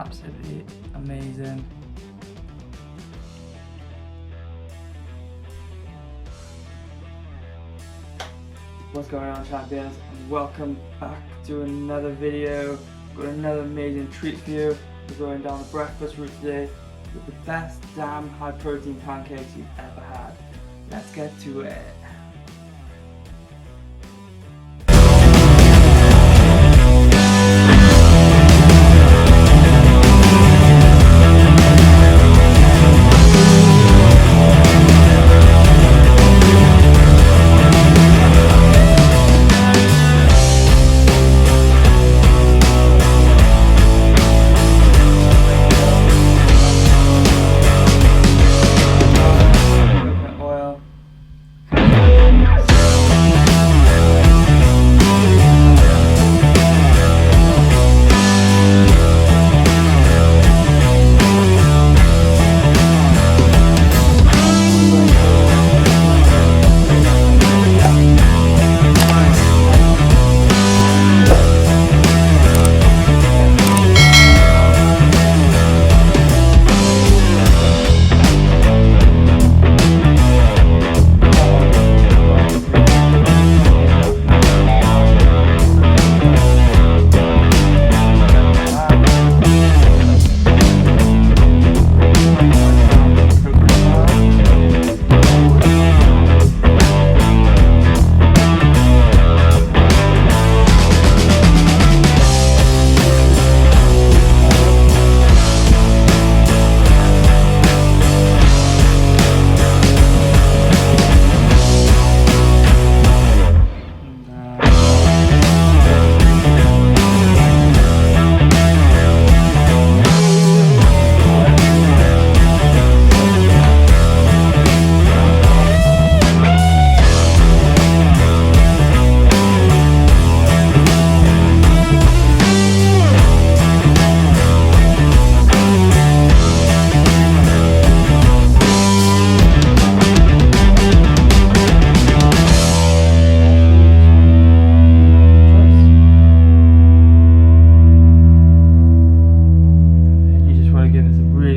Absolutely amazing. What's going on, champions? And welcome back to another video. Got another amazing treat for you. We're going down the breakfast route today with the best damn high protein pancakes you've ever had. Let's get to it.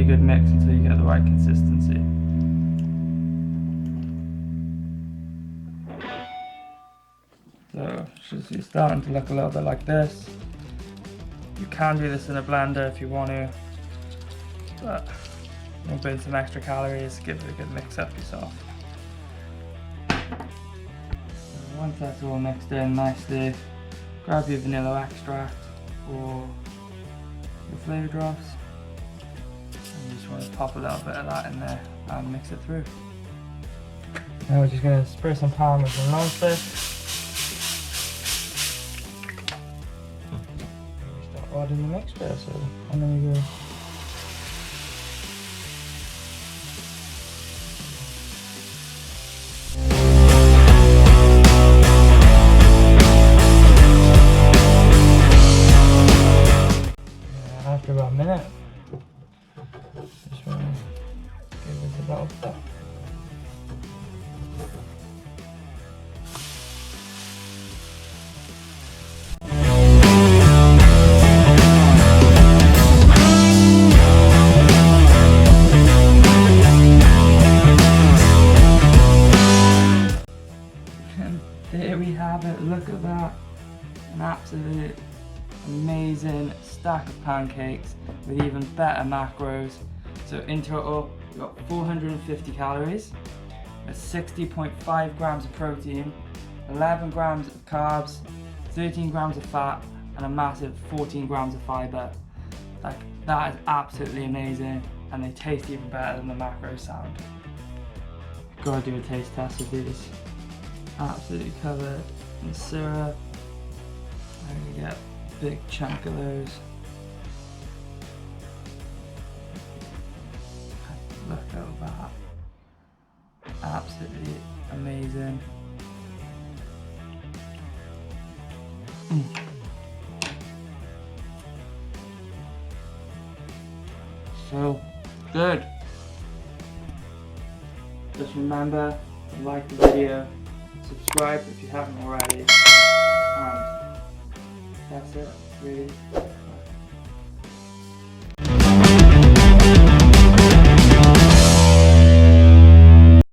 Good mix until you get the right consistency. So you're starting to look a little bit like this. You can do this in a blender if you want to, but you'll burn some extra calories. Give it a good mix up yourself. So once that's all mixed in nicely, grab your vanilla extract or your flavor drops. You just want to pop a little bit of that in there and mix it through. Now we're just going to spray some Parmesan non-stick. Start adding the mixture, so and there we go. After about a minute, just want to give it about that. And there we have it. Look at that. An absolute amazing stack of pancakes with even better macros. So in total, we've got 450 calories, 60.5 grams of protein, 11 grams of carbs, 13 grams of fat, and a massive 14 grams of fiber. Like, that is absolutely amazing, and they taste even better than the macros sound. Gotta do a taste test with these. Absolutely covered in syrup. And you get a big chunk of those. Look at that. Absolutely amazing. So good. Just remember to like the video, subscribe if you haven't already, and that's it really.